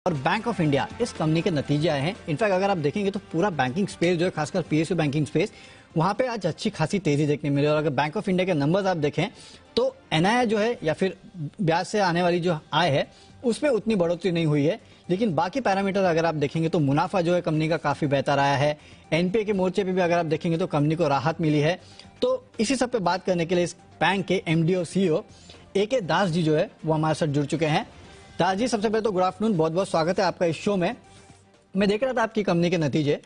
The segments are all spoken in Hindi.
और बैंक ऑफ इंडिया इस कंपनी के नतीजे आए हैं। इनफैक्ट अगर आप देखेंगे तो पूरा बैंकिंग स्पेस जो है, खासकर पीएसयू बैंकिंग स्पेस, वहां पे आज अच्छी खासी तेजी देखने मिली। और अगर बैंक ऑफ इंडिया के नंबर्स आप देखें तो एनआईआई जो है या फिर ब्याज से आने वाली जो आय है उसमें उतनी बढ़ोतरी नहीं हुई है, लेकिन बाकी पैरामीटर अगर आप देखेंगे तो मुनाफा जो है कंपनी का काफी बेहतर आया है। एनपीए के मोर्चे पे भी अगर आप देखेंगे तो कंपनी को राहत मिली है। तो इसी सब पे बात करने के लिए इस बैंक के एमडी और सीईओ ए.के. दास जी जो है वो हमारे साथ जुड़ चुके हैं। दास जी, सबसे पहले तो गुड आफ्टरनून, बहुत बहुत स्वागत है आपका इस शो में। मैं देख रहा था आपकी कंपनी के नतीजे,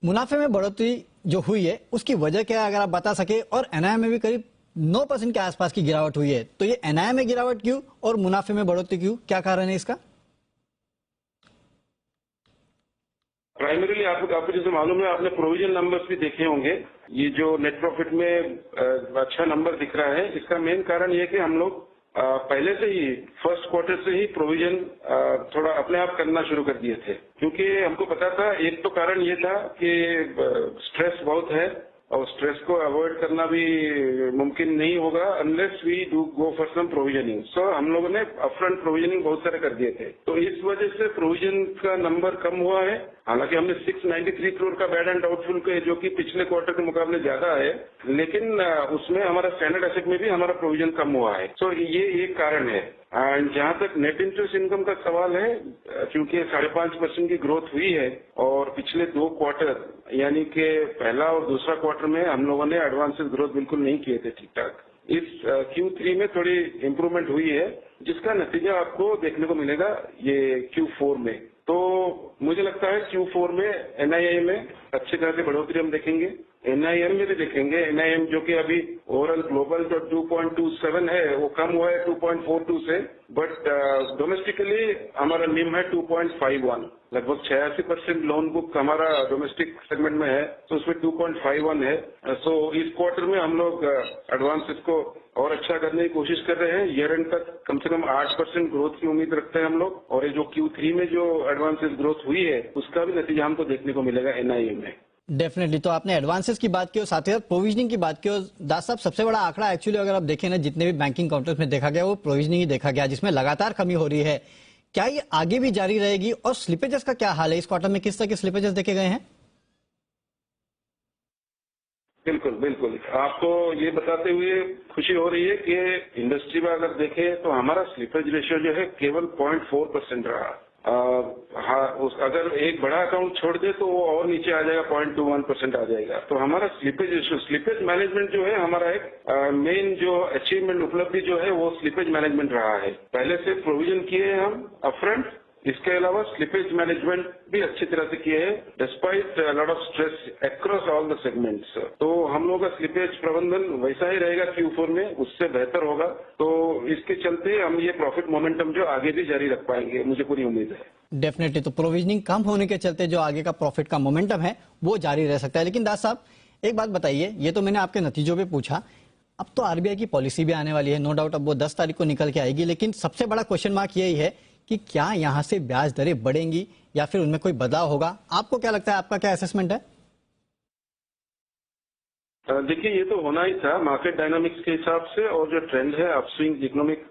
मुनाफे में बढ़ोतरी जो हुई है उसकी वजह क्या है अगर आप बता सके, और एनआईआई में भी करीब 9% के आसपास की गिरावट हुई है। तो ये एनआईआई में गिरावट क्यों और मुनाफे में बढ़ोतरी क्यों, क्या कारण है इसका? प्राइमरीली आपको जैसे मालूम है, आपने प्रोविजन नंबर्स भी देखे होंगे। ये जो नेट प्रॉफिट में अच्छा नंबर दिख रहा है, इसका मेन कारण ये कि हम लोग पहले से ही फर्स्ट क्वार्टर से ही प्रोविजन थोड़ा अपने आप करना शुरू कर दिए थे, क्योंकि हमको पता था एक तो कारण ये था कि स्ट्रेस बहुत है और स्ट्रेस को अवॉइड करना भी मुमकिन नहीं होगा unless we do go for some provisioning. So हम लोगों ने अपफ्रंट प्रोविजनिंग बहुत सारे कर दिए थे, तो इस वजह से प्रोविजन का नंबर कम हुआ है। हालांकि हमने 693 करोड़ का बैड एंड डाउटफुल के जो कि पिछले क्वार्टर के मुकाबले ज्यादा है, लेकिन उसमें हमारा स्टैंडर्ड एसेट में भी हमारा प्रोविजन कम हुआ है। सो ये एक कारण है। एंड जहां तक नेट इंटरेस्ट इनकम का सवाल है, क्योंकि 5.5% की ग्रोथ हुई है और पिछले 2 क्वार्टर यानी कि पहला और दूसरा क्वार्टर में हम लोगों ने एडवांसेस ग्रोथ बिल्कुल नहीं किए थे ठीक ठाक। इस Q3 में थोड़ी इम्प्रूवमेंट हुई है, जिसका नतीजा आपको देखने को मिलेगा ये Q4 में। तो मुझे लगता है Q4 में एनआईआई में अच्छी तरह से बढ़ोतरी हम देखेंगे, एनआईएम में भी देखेंगे। एनआईएम जो कि अभी ओवरऑल ग्लोबल जो 2.27 है वो कम हुआ है 2.42 से, बट डोमेस्टिकली हमारा निम है 2.51। लगभग 86% लोन बुक हमारा डोमेस्टिक सेगमेंट में है, तो उसमें 2.51 है। सो इस क्वार्टर में हम लोग एडवांसेस को और अच्छा करने की कोशिश कर रहे हैं। ईयर एंड तक कम से कम 8% ग्रोथ की उम्मीद रखते हैं हम लोग, और ये जो Q3 में जो एडवांसेस ग्रोथ हुई है उसका भी नतीजा हमको देखने को मिलेगा एनआईए में। डेफिनेटली। तो आपने एडवांसेस की बात की और साथ ही साथ प्रोविजनिंग की बात की, और दास साहब सबसे बड़ा आंकड़ा एक्चुअली अगर आप देखें ना, जितने भी बैंकिंग काउंटर्स में देखा गया वो प्रोविजनिंग ही देखा गया, जिसमें लगातार कमी हो रही है। क्या ये आगे भी जारी रहेगी, और स्लिपेजेस का क्या हाल है? इस क्वार्टर में किस तरह के स्लिपेजेस देखे गए हैं? बिल्कुल बिल्कुल, आपको ये बताते हुए खुशी हो रही है कि इंडस्ट्री में अगर देखें तो हमारा स्लिपेज रेशियो जो है केवल 0.4% रहा। अगर एक बड़ा अकाउंट छोड़ दे तो वो और नीचे आ जाएगा, 0.21% आ जाएगा। तो हमारा स्लिपेज रेशियो, स्लिपेज मैनेजमेंट जो है हमारा एक मेन जो अचीवमेंट उपलब्धि जो है वो स्लिपेज मैनेजमेंट रहा है। पहले से प्रोविजन किए हैं हम अपफ्रंट, इसके अलावा स्लिपेज मैनेजमेंट भी अच्छी तरह से किए हैं despite lot of stress across all the segments. तो हम लोगों का स्लिपेज प्रबंधन वैसा ही रहेगा Q4 में, उससे बेहतर होगा। तो इसके चलते हम ये प्रॉफिट मोमेंटम जो आगे भी जारी रख पाएंगे, मुझे पूरी उम्मीद है। डेफिनेटली। तो प्रोविजनिंग कम होने के चलते जो आगे का प्रॉफिट का मोमेंटम है वो जारी रह सकता है। लेकिन दास साहब एक बात बताइए, ये तो मैंने आपके नतीजों पे पूछा, अब तो आरबीआई की पॉलिसी भी आने वाली है, नो डाउट अब वो 10 तारीख को निकल के आएगी, लेकिन सबसे बड़ा क्वेश्चन मार्क यही है कि क्या यहां से ब्याज दरें बढ़ेंगी या फिर उनमें कोई बदलाव होगा? आपको क्या लगता है, आपका क्या असेसमेंट है? देखिए, ये तो होना ही था मार्केट डायनामिक्स के हिसाब से, और जो ट्रेंड है अपस्विंग इकोनॉमिक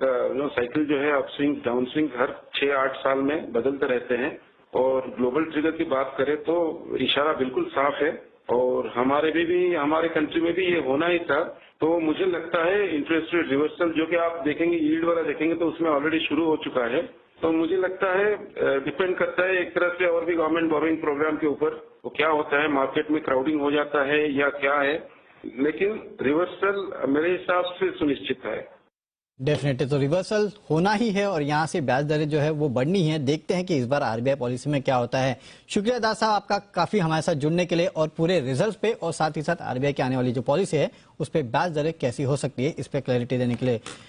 साइकिल जो है अपस्विंग डाउनस्विंग हर 6-8 साल में बदलते रहते हैं। और ग्लोबल ट्रिगर की बात करें तो इशारा बिल्कुल साफ है, और हमारे कंट्री में भी ये होना ही था। तो मुझे लगता है इंटरेस्ट रेट रिवर्सल जो कि आप देखेंगे यील्ड वाला देखेंगे तो उसमें ऑलरेडी शुरू हो चुका है। तो मुझे लगता है डिपेंड करता है एक तरह से और भी गवर्नमेंट बोरोइंग प्रोग्राम के ऊपर, वो क्या होता है, मार्केट में क्राउडिंग हो जाता है या क्या है, लेकिन रिवर्सल मेरे हिसाब से सुनिश्चित है। डेफिनेटली। तो रिवर्सल होना ही है और यहाँ से ब्याज दरें जो है वो बढ़नी है। देखते हैं कि इस बार आरबीआई पॉलिसी में क्या होता है। शुक्रिया दास साहब आपका काफी हमारे साथ जुड़ने के लिए, और पूरे रिजल्ट पे और साथ ही साथ आरबीआई की आने वाली जो पॉलिसी है उस पर ब्याज दरें कैसी हो सकती है इस पर क्लैरिटी देने के लिए।